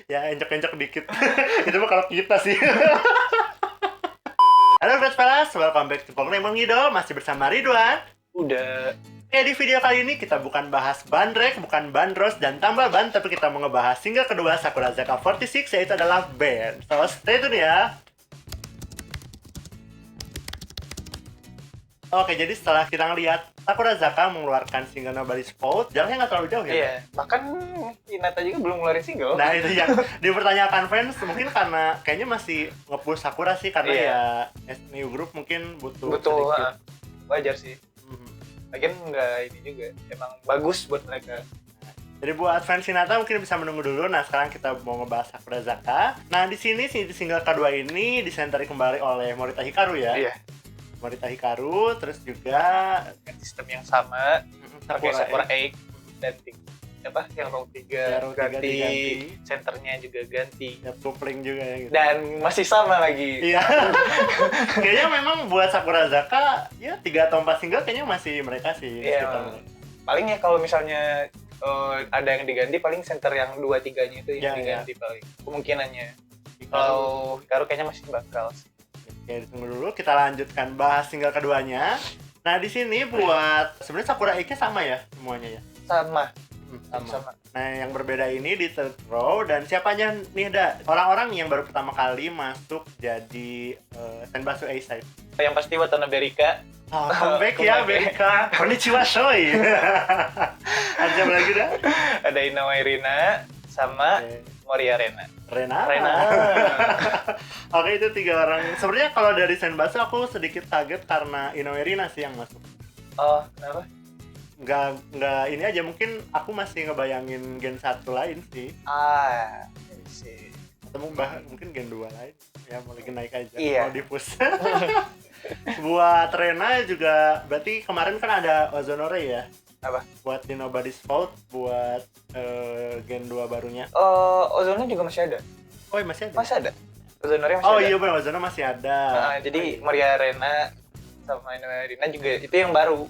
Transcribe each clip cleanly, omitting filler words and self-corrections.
Ya injek-injek dikit. Itu mah kalau kita sih. Halo Fresh Palace, welcome back to Pokemon Ngidol. Masih bersama Ridwan. Udah. Di video kali ini kita bukan bahas bandrek, bukan bandros, dan tambal ban, tapi kita mau ngebahas single kedua Sakurazaka 46, yaitu adalah Band. So stay tune ya. Oke, jadi setelah kita ngeliat Sakurazaka mengeluarkan single Nobody's Fault, jaraknya nggak terlalu jauh ya? Iya, bahkan Hinata juga belum ngeluarin single. Nah itu yang dipertanyakan fans, mungkin karena kayaknya masih nge-push Sakura sih, karena ya new group mungkin butuh sedikit. Wajar sih. Lagian nggak ini juga, emang bagus buat mereka. Jadi buat fans Hinata mungkin bisa menunggu dulu. Nah sekarang kita mau ngebahas Sakurazaka. Nah di sini single kedua ini disentari kembali oleh Morita Hikaru ya. Iya. Morita Hikaru, terus juga Dengan sistem yang sama, pakai Sakura Egg dan apa yang row 3 Ya, row tiga ganti, diganti. centernya juga ganti. ya coupling juga ya gitu. Dan masih sama lagi. Iya. Kayaknya memang buat Sakurazaka ya 3 atau 4 single kayaknya masih mereka sih. Iya. sekitar mereka. Paling ya kalau misalnya ada yang diganti, paling center yang 2-3-nya itu yang Ya, diganti paling kemungkinannya. Hikaru. Kalau Hikaru kayaknya masih bakal sih. Oke, ditunggu dulu, kita lanjutkan bahas single keduanya. Nah, di sini buat sebenarnya Sakura Egg-nya sama ya semuanya ya. Sama. Sama. Nah, yang berbeda ini di third row, dan siapa aja nih orang-orang yang baru pertama kali masuk jadi Senbatsu A-side. Yang pasti Watanabe Rika. Comeback ya, Berika. Konnichiwa, shoy. Ada apa lagi dah? Ada Inoue Rina sama Moria Rena. Rena. Oke, itu 3 orang. Sebenarnya kalau dari Senbatsu aku sedikit kaget karena Inoue Rina sih yang masuk. Oh, kenapa? Nggak ini aja, mungkin aku masih ngebayangin gen 1 lain sih. Sih. Atau mungkin gen 2 lain. Ya mau lagi naik aja, Iya. mau di-push. Buat Rena juga, berarti kemarin kan ada Ozonore ya? Apa? Buat di Nobody's Fault, buat gen 2 barunya. Ozone juga masih ada. Oh iya, masih ada? Masih ada. Ozone masih Oh ada. iya benar, Ozone masih ada. Jadi Moria Rena sama Inoue Rina juga itu yang baru.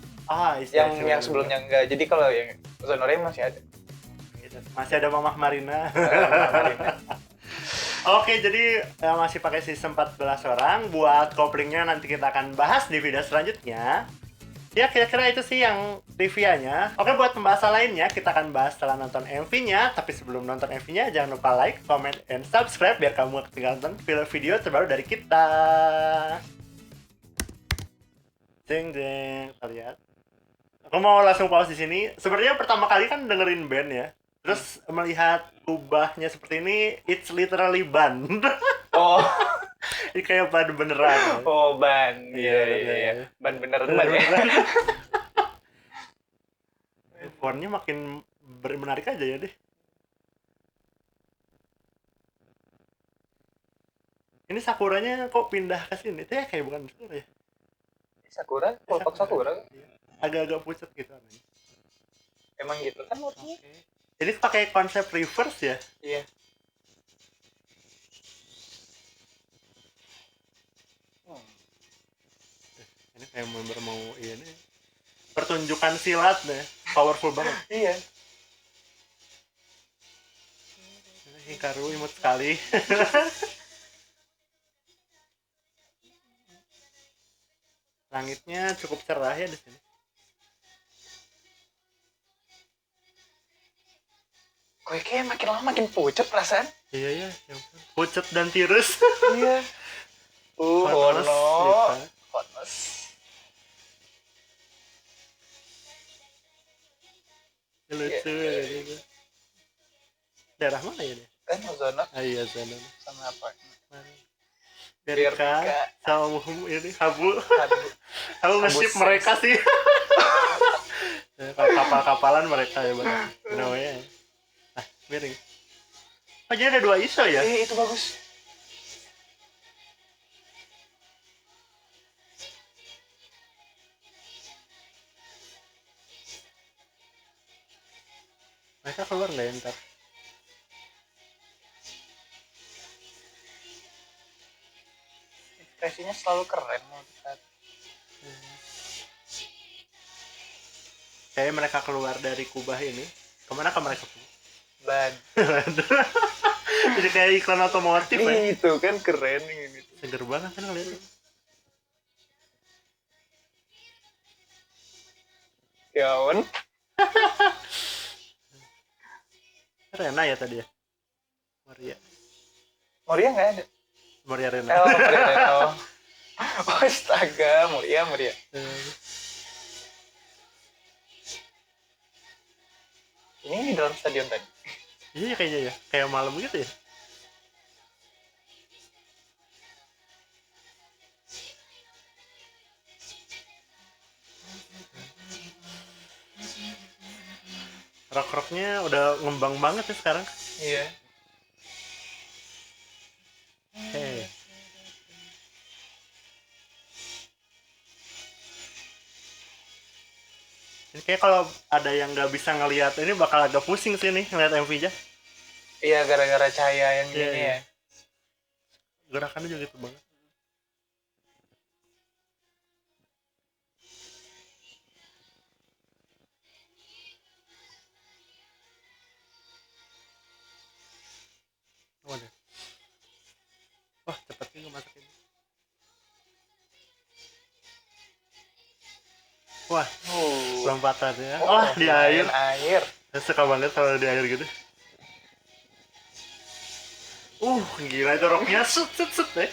Yang sebelumnya enggak. Jadi kalau yang Ozone masih ada. Masih ada Mamah Marina. Oke, jadi masih pakai sistem 14 orang. Buat couplingnya nanti kita akan bahas di video selanjutnya. Ya, kira-kira itu sih yang trivia-nya. Oke, buat pembahasan lainnya kita akan bahas setelah nonton MV-nya. Tapi sebelum nonton MV-nya, jangan lupa like, comment, and subscribe biar kamu gak ketinggalan nonton video terbaru dari kita. Ding ding, kita lihat. Aku mau langsung pause di sini. Sebenarnya pertama kali kan dengerin band ya. Terus melihat ubahnya seperti ini, it's literally ban. Oh. Ini kayak ban beneran. Oh, ban. Iya. Ban beneran ban ya. Fontnya makin menarik aja ya deh. Ini Sakuranya kok pindah ke sini? Itu ya kayak bukan Sakura ya? Sakura, kelompok Sakura. Agak-agak pucat gitu. Emang gitu kan motifnya? Jadi pakai konsep reverse ya? Iya. Ini kayak member mau ini pertunjukan silat deh, powerful banget. Iya. Hikaru imut sekali. Langitnya cukup cerah ya di sini. Kok kayak makin lama makin pucat perasaan? Iya ya, pucat dan tirus. Iya. Panas, gitu. Panas. Lucu ya gitu. Daerah mana ya dia? Kan Ozone Iya, Zona. sama apa? Berika sama ini Habu Habu nge-ship Sense. mereka sih. Kapal-kapalan mereka ya benar. Namanya. Miring. Oh, jadi ada 2 iso ya? Itu bagus. Mereka keluar nggak ya ntar? Ekspresinya selalu keren mau lihat. Kayak mereka keluar dari kubah ini. Kemana ke mereka? Ban. Jadi kayak iklan otomotif ya. Itu kan keren ini. Seger banget kan ngeliatnya. Yaon. Rena ya tadi ya? Maria. Moria nggak ada. Maria Rena. Moria Rena. Oh, astaga, Moria. Ini di dalam stadion tadi. Iya kayaknya ya, kayak malam gitu ya. Rock-rocknya udah ngembang banget ya sekarang. Iya. Hey. Ini kayak kalau ada yang nggak bisa ngelihat ini bakal agak pusing sih nih ngeliat MV-nya. Iya, gara-gara cahaya yang Iya, gini iya. ya. Gerakannya juga gitu banget. Waduh. Wah, cepet juga masukin. Wah, lompatannya. Wah, di air. Air. Saya suka banget kalau di air gitu. Gila itu rocknya set deh.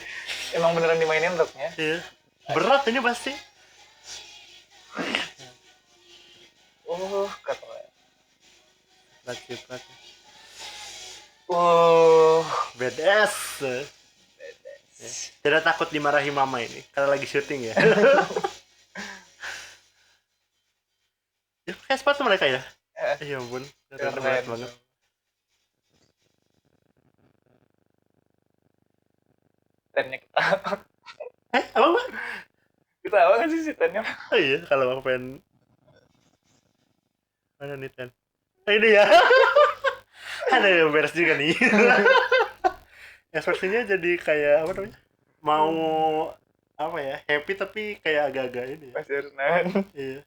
Emang beneran dimainin rocknya. Iya. Berat ini pasti. Kata. Berat. Badass. Ya. Tidak takut dimarahi mama ini karena lagi syuting ya. Ya pakai sepatu mereka ya? Ya ampun, ternyata berat banget. Tennya ketawa. Apa bang? Ketawa nggak sih si tennya? Oh iya, kalau aku pengen mana nih ten? Ini ya. Ada yang beres juga nih. Ekspresinya jadi kayak apa namanya? Mau apa ya? Happy tapi kayak agak-agak ini. Mas Hernan. Iya.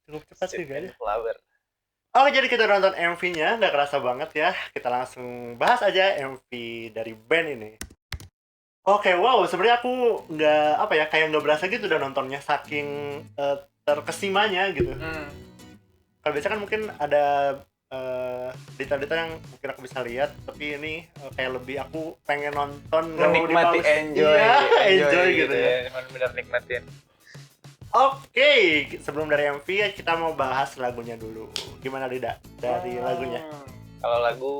Cukup cepat juga ya. Flower. Oke, jadi kita nonton MV-nya, nggak kerasa banget ya. Kita langsung bahas aja MV dari band ini. Oke, wow, sebenarnya aku nggak kayak nggak berasa gitu udah nontonnya saking terkesimanya gitu. Kalau biasa kan mungkin ada detail-detail yang mungkin aku bisa lihat, tapi ini kayak lebih aku pengen nonton, nggak mau Menikmati, enjoy gitu ya. Benar-benar nikmatin. Oke, sebelum dari MV kita mau bahas lagunya dulu. Gimana Lida dari lagunya? Kalau lagu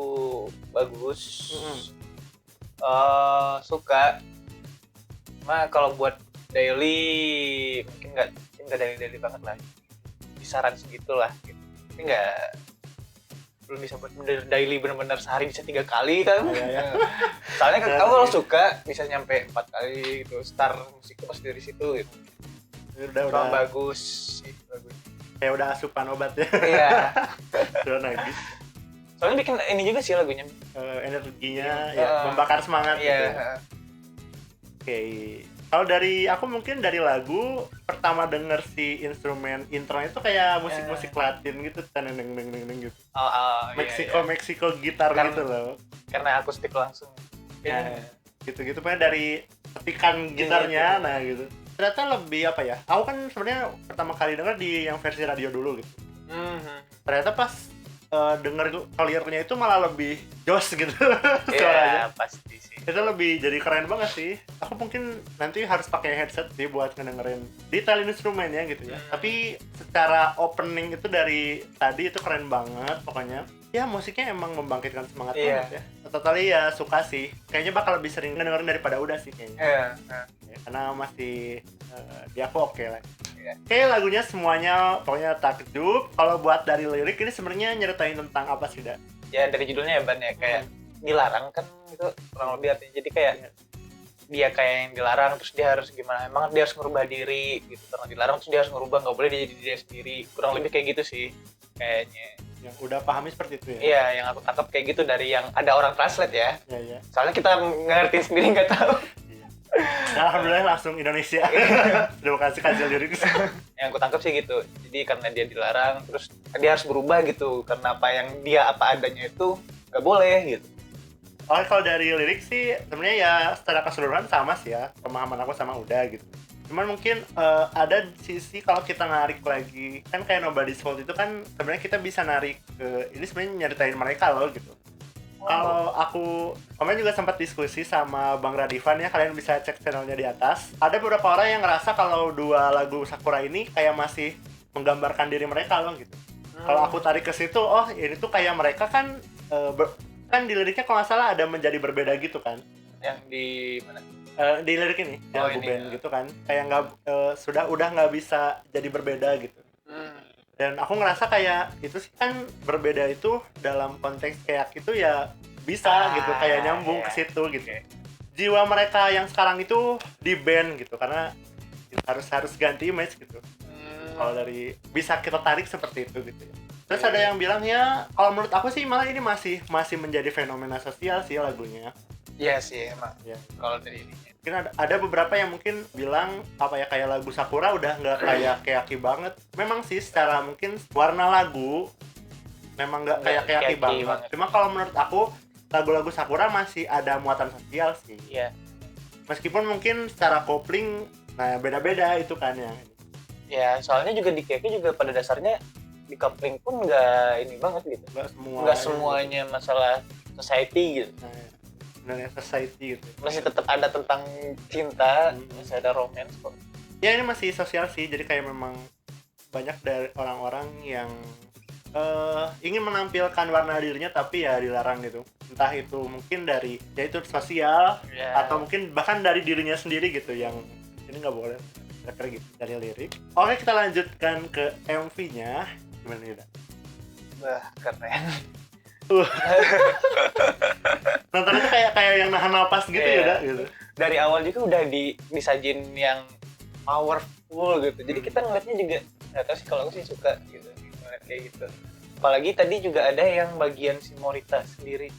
bagus, suka. Nah kalau buat daily mungkin nggak daily banget lah. Kisaran segitu lah. Gitu. Tapi belum bisa buat daily benar-benar sehari bisa 3 kali kan. Ya. Soalnya kalau suka bisa nyampe 4 kali gitu. Start musiknya pas dari situ gitu. Udah bagus sih, bagus. Kayak udah asupan obat ya. Iya. Udah nagih. Soalnya bikin ini juga sih lagunya. Energinya ya, membakar semangat gitu. Oke. Kalau dari aku mungkin dari lagu pertama denger si instrumen intro itu kayak musik-musik Latin gitu, teneng gitu. Meksiko gitar gitu loh. Karena akustik langsung. Ya, gitu-gitu pokoknya dari petikan gitarnya, nah gitu. Ternyata lebih aku kan sebenarnya pertama kali denger di yang versi radio dulu gitu. Ternyata pas denger clear-nya itu malah lebih jos gitu suaranya. Iya, pasti sih. Itu lebih jadi keren banget sih. Aku mungkin nanti harus pakai headset sih buat ngedengerin detail instrumennya gitu ya. Tapi secara opening itu dari tadi itu keren banget pokoknya. Ya musiknya emang membangkitkan semangat banget ya. Totally ya suka sih. Kayaknya bakal lebih sering ngedengerin daripada udah sih kayaknya. Ya, karena masih di aku oke lah. Oke, lagunya semuanya pokoknya takjub. Kalau buat dari lirik ini sebenarnya nyeritain tentang apa sih, Da? Ya dari judulnya ya Ban ya, kayak dilarang kan itu kurang lebih artinya. Jadi kayak dia kayak yang dilarang terus dia harus gimana? Emang dia harus merubah diri gitu. Karena dilarang terus dia harus merubah, nggak boleh dia jadi dia sendiri. Kurang lebih kayak gitu sih kayaknya. Yang udah pahami seperti itu ya? Iya, yang aku tangkap kayak gitu dari yang ada orang translate ya. Iya. Soalnya kita ngerti sendiri nggak tahu. Iya. Alhamdulillah langsung Indonesia. Udah kasih kajian lirik. Yang aku tangkap sih gitu. Jadi karena dia dilarang, terus dia harus berubah gitu. Karena apa yang dia apa adanya itu nggak boleh gitu. Oh, kalau dari lirik sih sebenarnya ya secara keseluruhan sama sih ya, pemahaman aku sama Uda gitu. Cuman mungkin ada sisi kalau kita narik lagi, kan kayak Nobody's Fault itu kan sebenarnya kita bisa narik ke ini sebenarnya nyeritain mereka loh gitu. Kalau aku kemarin juga sempat diskusi sama Bang Radivan ya, kalian bisa cek channelnya di atas. Ada beberapa orang yang ngerasa kalau dua lagu Sakura ini kayak masih menggambarkan diri mereka loh gitu. Kalau aku tarik ke situ, oh ini tuh kayak mereka kan kan di liriknya kalau nggak salah ada menjadi berbeda gitu kan. Yang di mana? Di lirik ini, di Oh, lagu ini, band ya. gitu kan. Kayak nggak udah nggak bisa jadi berbeda gitu. Dan aku ngerasa kayak itu sih kan berbeda itu dalam konteks kayak itu ya bisa gitu kayak nyambung ke situ gitu. Jiwa mereka yang sekarang itu di band gitu karena harus ganti image gitu. Kalau dari bisa kita tarik seperti itu gitu ya. Terus ada yang bilang ya kalau menurut aku sih malah ini masih menjadi fenomena sosial sih lagunya. Iya sih emang. Ya. Kalau dari ininya. Mungkin ada beberapa yang mungkin bilang apa ya kayak lagu Sakura udah nggak kayak Keaki banget. Memang sih secara mungkin warna lagu memang nggak kayak Keaki banget. Cuma kalau menurut aku lagu-lagu Sakura masih ada muatan sosial sih. Iya. Meskipun mungkin secara kopling nah beda-beda itu kan ya. Ya soalnya juga di Keiki juga pada dasarnya di coupling pun nggak ini banget gitu. Nggak semuanya masalah society gitu. Nah, society gitu. Masih tetap ada tentang cinta, masih ada romance kok. Ya ini masih sosial sih, jadi kayak memang banyak dari orang-orang yang ingin menampilkan warna dirinya tapi ya dilarang gitu. Entah itu mungkin dari ya itu sosial atau mungkin bahkan dari dirinya sendiri gitu yang ini nggak boleh. Kira-kira gitu dari lirik. Oke, kita lanjutkan ke MV-nya. Gimana nih, Wah, keren. Nonton itu kayak yang nahan napas gitu ya, Dak, gitu. Dari awal juga udah disajin yang powerful gitu. Jadi kita ngeliatnya juga nggak tahu sih kalau aku sih suka gitu ngeliat kayak gitu. Apalagi tadi juga ada yang bagian si Morita sendiri.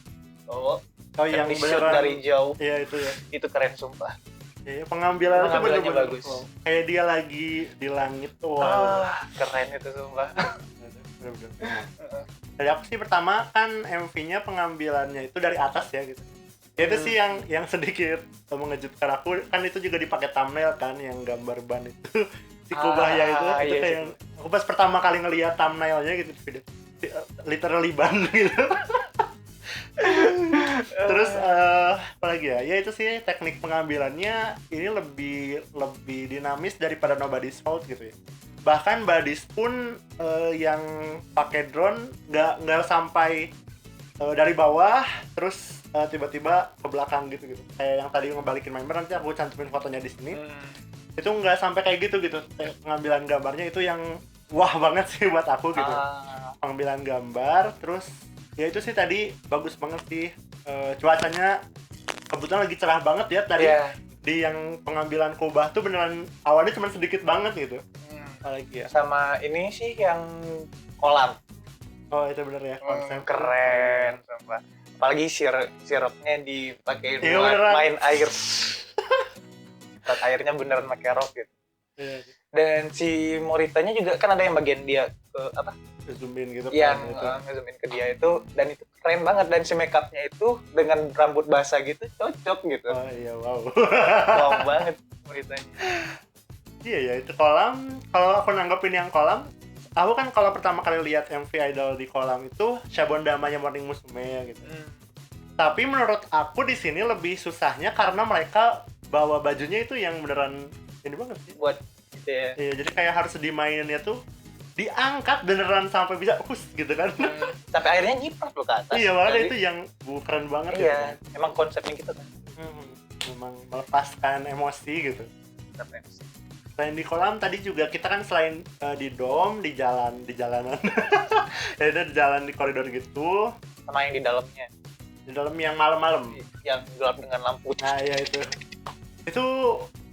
Oh yang di shoot dari jauh. Iya itu ya. Itu keren sumpah. Iya, pengambilannya bener-bener bagus. Kayak dia lagi di langit tuh. Keren itu sumpah. Bener-bener. Dari aku sih pertama kan MV-nya pengambilannya itu dari atas ya gitu. Ya itu sih yang sedikit mengejutkan aku, kan itu juga dipakai thumbnail kan yang gambar ban itu si Kubahya itu iya, kayak aku pas pertama kali ngelihat thumbnailnya gitu di video literally ban gitu. Terus apalagi ya itu sih teknik pengambilannya ini lebih dinamis daripada Nobody's Fault gitu ya. Bahkan Badis pun yang pakai drone nggak sampai dari bawah terus tiba-tiba ke belakang gitu kayak yang tadi ngebalikin member, nanti aku cantumin fotonya di sini. Itu nggak sampai kayak gitu pengambilan gambarnya itu yang wah banget sih buat aku gitu. Pengambilan gambar terus ya itu sih tadi bagus banget sih. Cuacanya kebetulan lagi cerah banget ya tadi. Di yang pengambilan Kubah tuh beneran awalnya cuma sedikit banget gitu. Apalagi ya sama ini sih yang kolam. Oh itu bener ya konsep keren sumpah. Apalagi sirupnya dipakai iya, buat beneran. main air. Buat airnya beneran pakai rock gitu. Iya. Dan si Moritanya juga kan ada yang bagian dia ke apa? Zoomin gitu yang kan, ngezoomin ke dia itu, dan itu keren banget, dan si make upnya itu dengan rambut basah gitu cocok gitu. Oh iya wow. Wow banget Moritanya. Iya ya itu kolam. Kalau aku nanggepin yang kolam, aku kan kalau pertama kali lihat MV Idol di kolam itu Shabondamanya Morning Musume ya gitu. Tapi menurut aku di sini lebih susahnya karena mereka bawa bajunya itu yang beneran ini banget sih. Buat gitu ya. Iya, jadi kayak harus dimaininnya tuh diangkat beneran sampai bisa gitu kan. Sampai akhirnya nyiprat loh ke atas. Iya, makanya itu yang keren banget iya, gitu kan. emang konsepnya gitu kan. Memang melepaskan emosi gitu. Keren. Selain di kolam tadi juga kita kan selain di dom, di jalanan. Ya itu di jalan di koridor gitu. Sama yang di dalamnya. Di dalam yang malam-malam. Yang gelap dengan lampu. Nah, ya itu. Itu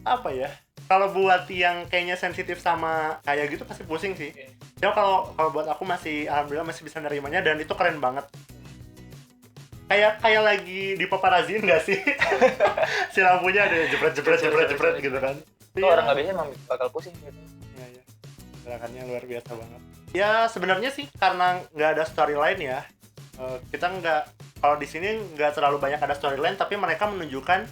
apa ya? Kalau buat yang kayaknya sensitif sama kayak gitu pasti pusing sih. Ya kalau buat aku masih alhamdulillah masih bisa nerimanya dan itu keren banget. kayak lagi di paparazzin nggak sih? Si lampunya ada jepret gitu kan. Itu orang nggak biasa emang bakal pusing gitu. Iya. Gerakannya luar biasa banget. Ya sebenarnya sih karena nggak ada storyline ya. Kita nggak, kalau di sini nggak terlalu banyak ada storyline, tapi mereka menunjukkan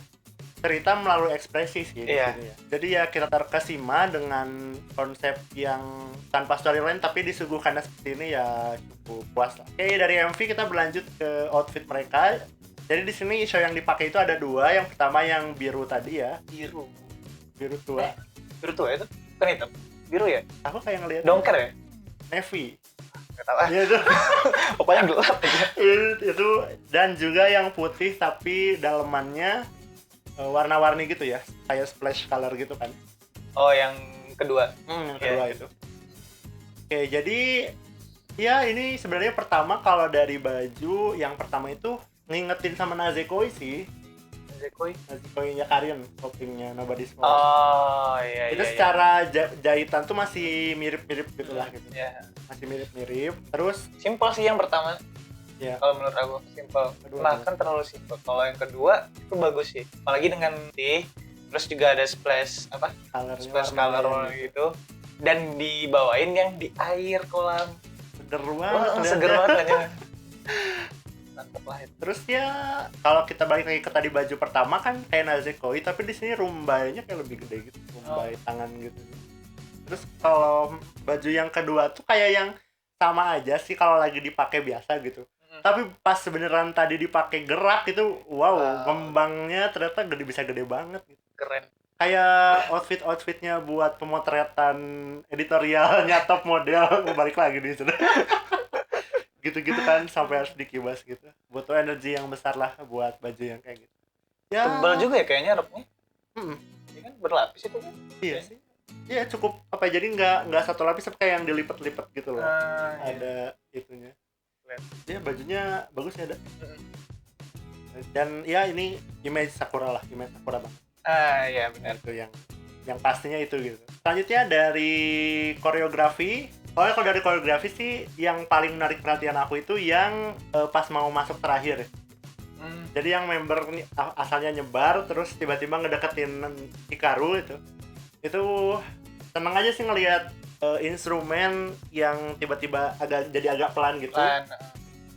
cerita melalui ekspresi sih di Iya. sini ya. Jadi ya kita terkesima dengan konsep yang tanpa storyline tapi disuguhkannya seperti ini ya cukup puas lah. Oke, dari MV kita berlanjut ke outfit mereka. Jadi di sini show yang dipakai itu ada dua. Yang pertama yang biru tadi ya, biru tua. Biru tua itu kan hitam. Biru ya? Aku kayak ngeliat Dongker ya? navy. Nggak tahu ah. Iya itu. Pokoknya gelap aja. itu dan juga yang putih tapi dalemannya warna-warni gitu ya, kayak splash color gitu kan. Oh, yang kedua. Yang kedua itu. Oke, jadi ya ini sebenarnya pertama kalau dari baju yang pertama itu ngingetin sama Nazekoi sih. Nazekoi-nya Karin, toppingnya Nobody Small. Oh, iya. Itu secara jahitan tuh masih mirip-mirip gitu lah gitu. Iya. Masih mirip-mirip. Terus Simpel sih yang pertama. ya, Kalau menurut aku simpel. Kedua, Bahkan terlalu simpel. Kalau yang kedua itu bagus sih. Apalagi dengan putih, terus juga ada splash colornya color warnanya gitu. Dan dibawain yang di air kolam. seger banget. Wah, seger liatnya. banget aja. Mantap lah itu. Terus ya kalau kita balik lagi ke tadi baju pertama kan kayak Nazekoi, tapi di sini rumbainya kayak lebih gede gitu, rumbai tangan gitu. Terus kalau baju yang kedua tuh kayak yang sama aja sih kalau lagi dipakai biasa gitu. Tapi pas beneran tadi dipakai gerak itu wow, kembangnya ternyata bisa gede banget gitu. Keren. Kayak outfitnya buat pemotretan editorialnya top model balik lagi di situ. Gitu-gitu kan sampai harus dikibas gitu. Butuh energi yang besar lah buat baju yang kayak gitu. Ya, Tebal juga ya kayaknya roknya. Ini kan berlapis itu kan. Iya sih. Iya cukup apa jadi nggak satu lapis tapi kayak yang dilipat-lipat gitu loh. Iya. Ada itunya. Keren. Ya bajunya bagus ya ada. Dan ya ini image Sakura banget. Iya benar. Itu yang pastinya itu gitu. Selanjutnya dari koreografi. Kalau dari koreografi sih yang paling menarik perhatian aku itu yang pas mau masuk terakhir. Jadi yang member asalnya nyebar terus tiba-tiba ngedeketin Hikaru itu seneng aja sih ngelihat instrumen yang tiba-tiba jadi agak pelan gitu.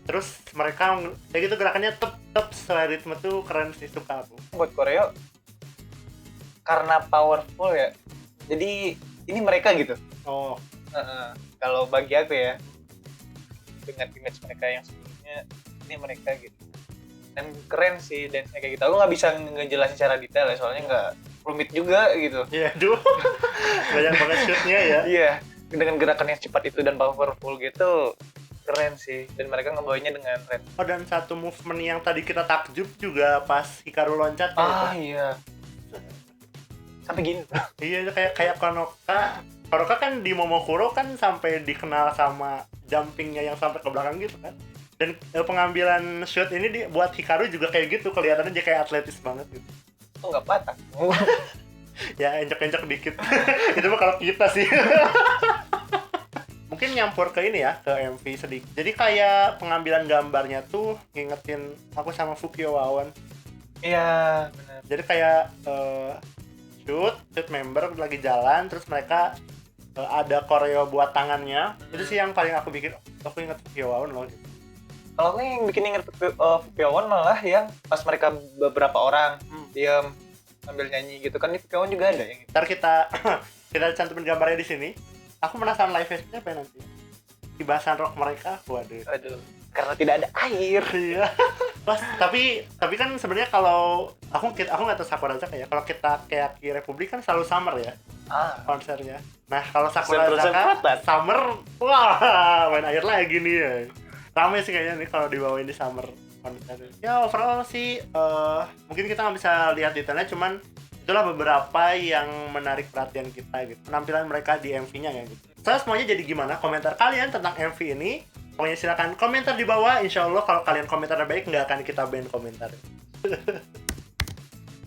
Terus mereka kayak gitu gerakannya tep sesuai ritme tuh keren sih, suka aku. Buat koreo karena powerful ya. Jadi ini mereka gitu. Oh. Kalau bagi aku ya dengan image mereka yang sebelumnya ini mereka gitu. Dan keren sih dance-nya kayak gitu. Aku nggak bisa ngejelasin secara detail ya soalnya nggak rumit juga gitu. Iya, aduh. Banyak banget shootnya ya. Iya, dengan gerakan yang cepat itu dan powerful gitu keren sih, dan mereka ngebawanya dengan keren. Oh, dan satu movement yang tadi kita takjub juga pas Hikaru loncat Iya. Sampai gini. Iya, itu kayak Konoka kan di Momokuro kan sampai dikenal sama jumpingnya yang sampai ke belakang gitu kan. Dan pengambilan shoot ini buat Hikaru juga kayak gitu, kelihatannya dia kayak atletis banget gitu. Oh, nggak patah. Ya enjek-enjek dikit. Itu mah kalau kita sih. Mungkin nyampur ke ini ya, ke MV sedikit. Jadi kayak pengambilan gambarnya tuh ngingetin aku sama Fukio Wawan. Iya, benar. Jadi kayak shoot member lagi jalan terus mereka ada koreo buat tangannya. Itu sih yang paling aku inget Fukio Wawan loh gitu. Kalau aku yang bikin inget Fukyo malah yang pas mereka beberapa orang diam sambil nyanyi gitu kan, di Fukyo juga ada yang gitu. Ntar kita cantumin gambarnya di sini. Aku penasaran live festnya apa ya nanti? Di bahasan rock mereka, waduh. Aduh, karena tidak ada air. Iya. tapi kan sebenarnya kalau aku nggak tahu Sakura Zaka ya. Kalau kita kayak di Republik kan selalu summer ya konsernya. Nah kalau Sakura Zaka summer, wah main air lagi nih ya. Rame sih kayaknya nih kalau dibawain di summer konser. Ya overall sih mungkin kita nggak bisa lihat detailnya, cuman itulah beberapa yang menarik perhatian kita gitu. Penampilan mereka di MV-nya ya gitu. So, semuanya jadi gimana komentar kalian tentang MV ini? Pokoknya silakan komentar di bawah. Insya Allah kalau kalian komentarnya baik nggak akan kita ban komentar.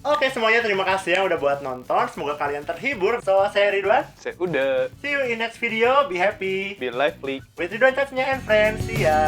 Oke semuanya, terima kasih yang udah buat nonton. Semoga kalian terhibur. So saya Ridwan. Saya udah. See you in next video. Be happy. Be lively. With Ridwan Touch-nya and friends. See ya.